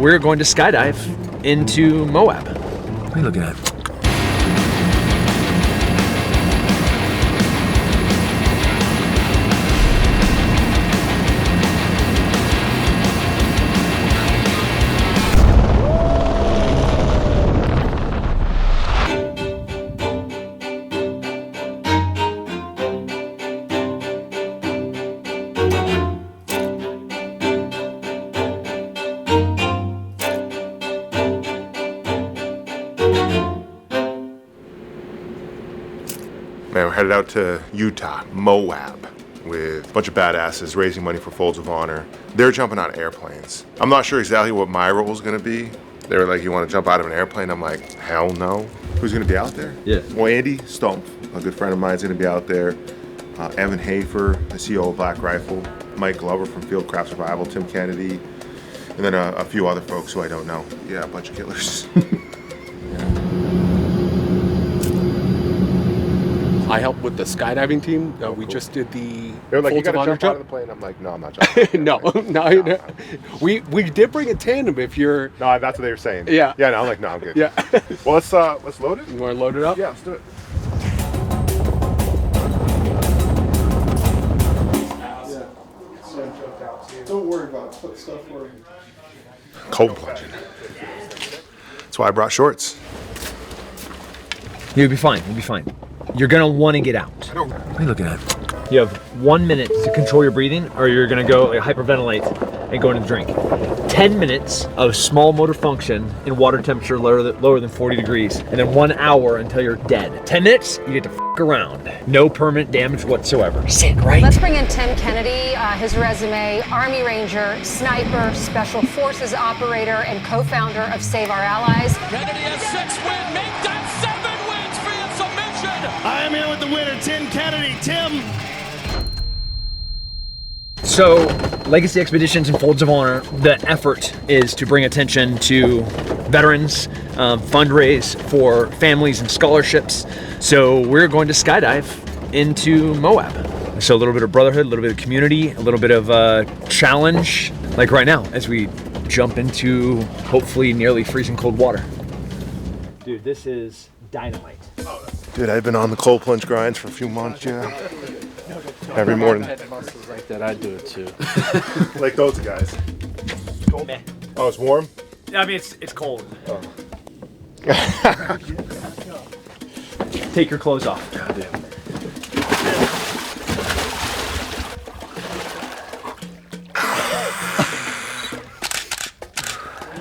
We're going to skydive into Moab. What are you looking at? Man, we're headed out to Utah, Moab, with a bunch of badasses raising money for Folds of Honor. They're jumping out of airplanes. I'm not sure exactly what my role is gonna be. They were like, you wanna jump out of an airplane? I'm like, hell no. Who's gonna be out there? Yeah. Well, Andy Stumpf, a good friend of mine, is gonna be out there. Evan Hafer, the CEO of Black Rifle. Mike Glover from Fieldcraft Survival, Tim Kennedy, and then a few other folks who I don't know. Yeah, a bunch of killers. I helped with the skydiving team. We just did the They're like, you Folds of gotta Honor jump out of the plane. I'm like, no, I'm not jumping. No. We did bring a tandem if you're. No, that's what they were saying. Yeah. Yeah, no, I'm like, no, I'm good. Yeah. Well, let's load it. You want to load it up? Yeah, let's do it. Don't worry about it. Put stuff where Cold plunging. That's why I brought shorts. You'll be fine, you'll be fine. You're gonna wanna get out. What are you looking at? You have 1 minute to control your breathing, or you're gonna go hyperventilate and go into the drink. 10 minutes of small motor function in water temperature lower than 40 degrees, and then 1 hour until you're dead. 10 minutes, you get to f around. No permanent damage whatsoever. Sit right. Let's bring in Tim Kennedy. His resume: Army Ranger, sniper, Special Forces operator, and co-founder of Save Our Allies. Kennedy has 6 wins, make that 7 wins for your submission. I am here with the winner, Tim Kennedy. Tim. So, Legacy Expeditions and Folds of Honor, the effort is to bring attention to veterans, fundraise for families and scholarships. So we're going to skydive into Moab. So a little bit of brotherhood, a little bit of community, a little bit of challenge, like right now, as we jump into hopefully nearly freezing cold water. Dude, this is dynamite. Dude, I've been on the cold plunge grinds for a few months, yeah. Every morning. Muscles like that, I'd do it too. Like those guys. Cold? Meh. Oh, it's warm? I mean, it's cold. Oh. Take your clothes off. God damn.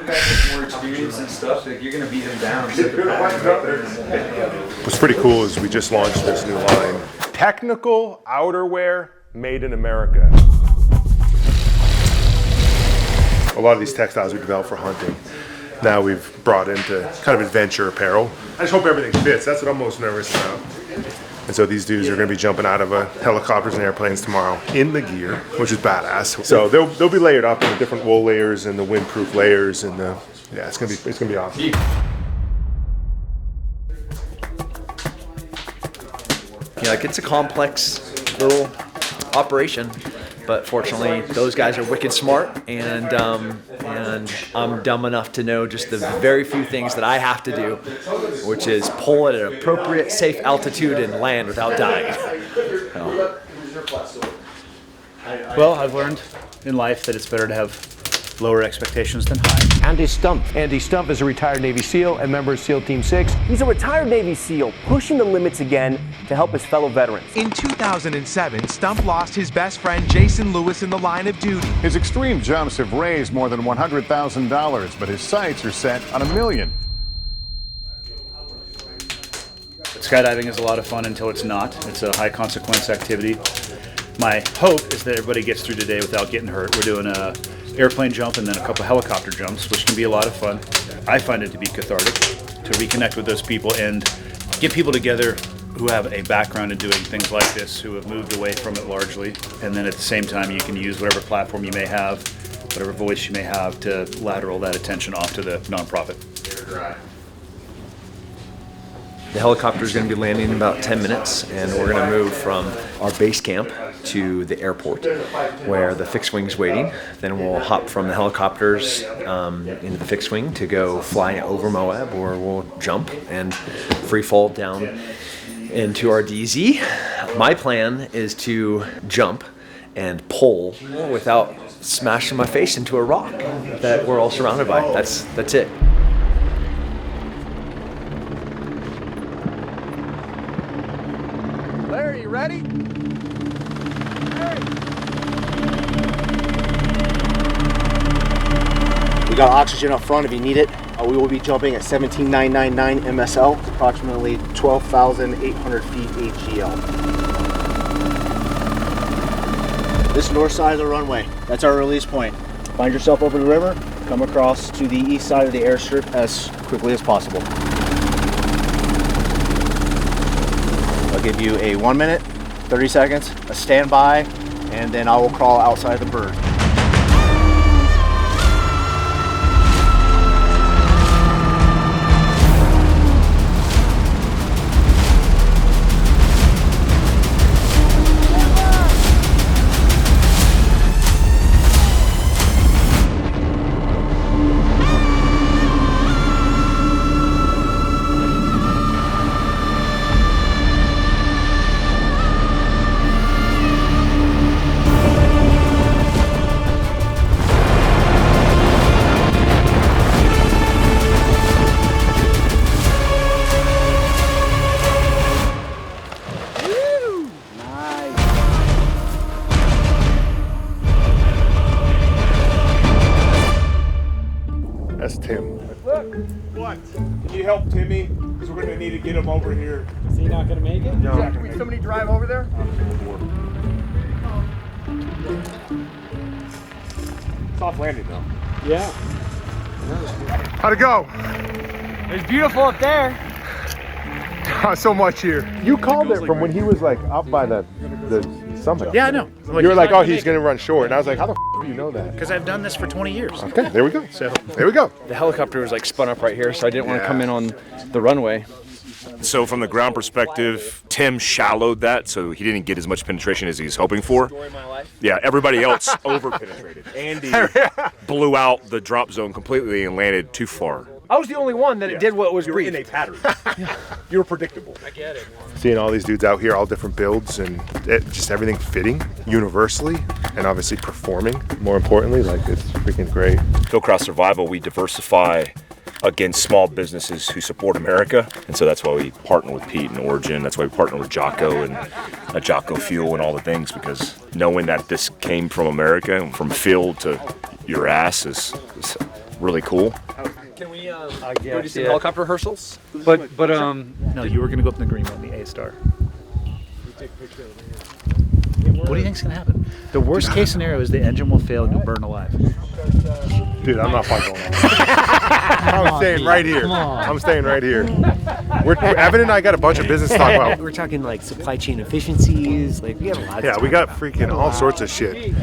You guys have more experience and stuff, like you're gonna beat them down. What's pretty cool is we just launched this new line. Technical outerwear made in America. A lot of these textiles we developed for hunting. Now we've brought into kind of adventure apparel. I just hope everything fits. That's what I'm most nervous about. And so these dudes are going to be jumping out of helicopters and airplanes tomorrow in the gear, which is badass. So they'll be layered up in the different wool layers and the windproof layers, and yeah, it's gonna be awesome. Yeah, like it's a complex little operation, but fortunately those guys are wicked smart, and I'm dumb enough to know just the very few things that I have to do, which is pull at an appropriate safe altitude and land without dying. So. Well, I've learned in life that it's better to have lower expectations than high. Andy Stumpf. Andy Stumpf is a retired Navy SEAL and member of SEAL Team 6. He's a retired Navy SEAL, pushing the limits again to help his fellow veterans. In 2007, Stumpf lost his best friend Jason Lewis in the line of duty. His extreme jumps have raised more than $100,000, but his sights are set on $1 million. Skydiving is a lot of fun until it's not. It's a high consequence activity. My hope is that everybody gets through today without getting hurt. We're doing a airplane jump and then a couple helicopter jumps, which can be a lot of fun. I find it to be cathartic to reconnect with those people and get people together who have a background in doing things like this, who have moved away from it largely. And then at the same time, you can use whatever platform you may have, whatever voice you may have, to lateral that attention off to the nonprofit. The helicopter is going to be landing in about 10 minutes, and we're going to move from our base camp to the airport where the fixed wing's waiting. Then we'll hop from the helicopters into the fixed wing to go fly over Moab, where we'll jump and free fall down into our DZ. My plan is to jump and pull without smashing my face into a rock that we're all surrounded by. That's it. Larry, you ready? We got oxygen up front if you need it. We will be jumping at 17,999 MSL, approximately 12,800 feet AGL. This north side of the runway, that's our release point. Find yourself over the river, come across to the east side of the airstrip as quickly as possible. I'll give you a 1 minute, 30 seconds, a standby, and then I will crawl outside the bird. That's Tim. Look, what? Can you help Timmy? Because we're going to need to get him over here. Is he not going to make it? No. Yeah, can somebody drive over there? Soft landing though. Yeah. How'd it go? It's beautiful up there. So much here. You called it from when he was like up by the summit. Yeah, I know. You were like, oh, he's going to run short. And I was like, how the do you know that? Because I've done this for 20 years. Okay, there we go. So there we go. The helicopter was like spun up right here, so I didn't want to come in on the runway. So from the ground perspective, Tim shallowed that, so he didn't get as much penetration as he was hoping for. Yeah, everybody else over-penetrated. Andy blew out the drop zone completely and landed too far. I was the only one that did what was briefed. In a pattern. You were predictable. I get it. Seeing all these dudes out here, all different builds, and just everything fitting universally, and obviously performing, more importantly, like it's freaking great. Hillcross Survival, we diversify against small businesses who support America, and so that's why we partner with Pete and Origin. That's why we partner with Jocko and Jocko Fuel and all the things, because knowing that this came from America and from field to your ass is really cool. Can we do some helicopter rehearsals? But no, you were going to go up in the green one, the A-star. What do you think's going to happen? The worst case scenario is the engine will fail and you'll burn alive. Dude, I'm not fucking going on. I'm staying right here. I'm staying right here. Evan and I got a bunch of business to talk about. We're talking like supply chain efficiencies. Like we have a lot. Yeah, we got freaking all sorts of shit.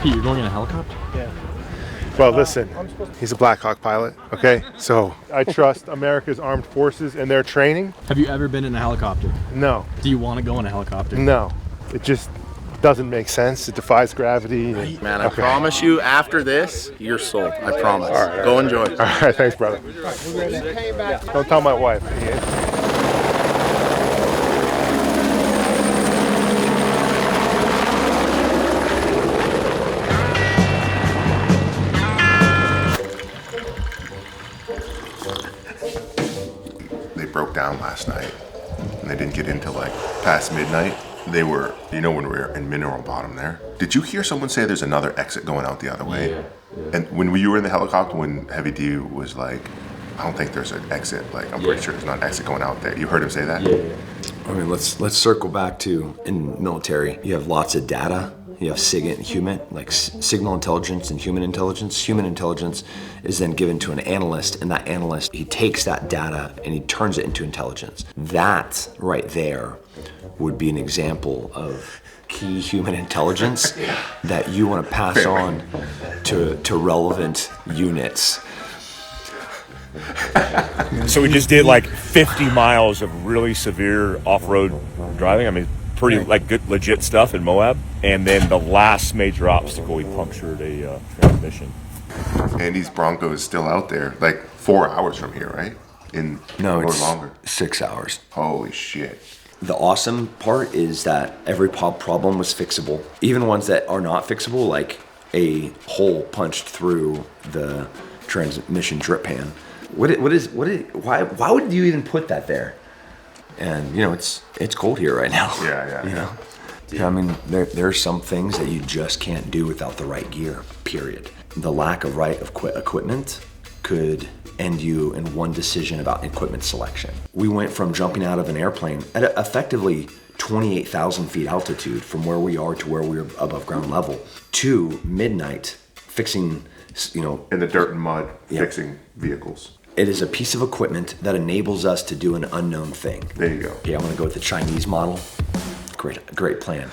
You're going in a helicopter? Yeah. Well, listen, he's a Black Hawk pilot, okay? So I trust America's armed forces and their training. Have you ever been in a helicopter? No. Do you want to go in a helicopter? No. It just doesn't make sense. It defies gravity. Man, I promise you, after this, you're sold. I promise. All right, Go enjoy. All right, thanks, brother. Don't tell my wife. They broke down last night, and they didn't get into like past midnight. They were, you know, when we were in Mineral Bottom there. Did you hear someone say there's another exit going out the other way? Yeah. And when you were in the helicopter, when Heavy D was like, I don't think there's an exit. Like, I'm pretty sure there's not an exit going out there. You heard him say that? Yeah. I mean, let's circle back to, in military, you have lots of data. You have SIG and human, like signal intelligence and human intelligence. Human intelligence is then given to an analyst, and that analyst, he takes that data and he turns it into intelligence. That right there would be an example of key human intelligence that you want to pass on to relevant units. So we just did like 50 miles of really severe off-road driving. I mean, pretty like good legit stuff in Moab. And then the last major obstacle, we punctured a transmission. Andy's Bronco is still out there, like 4 hours from here, right? Or longer. 6 hours. Holy shit. The awesome part is that every problem was fixable. Even ones that are not fixable, like a hole punched through the transmission drip pan. Why would you even put that there? And you know, it's cold here right now. Yeah. You know? Yeah, I mean, there are some things that you just can't do without the right gear, period. The lack of right equipment could end you in one decision about equipment selection. We went from jumping out of an airplane at effectively 28,000 feet altitude from where we are to where we are above ground level to midnight fixing, you know. In the dirt and mud, fixing vehicles. It is a piece of equipment that enables us to do an unknown thing. There you go. Yeah, I want to go with the Chinese model. Great plan.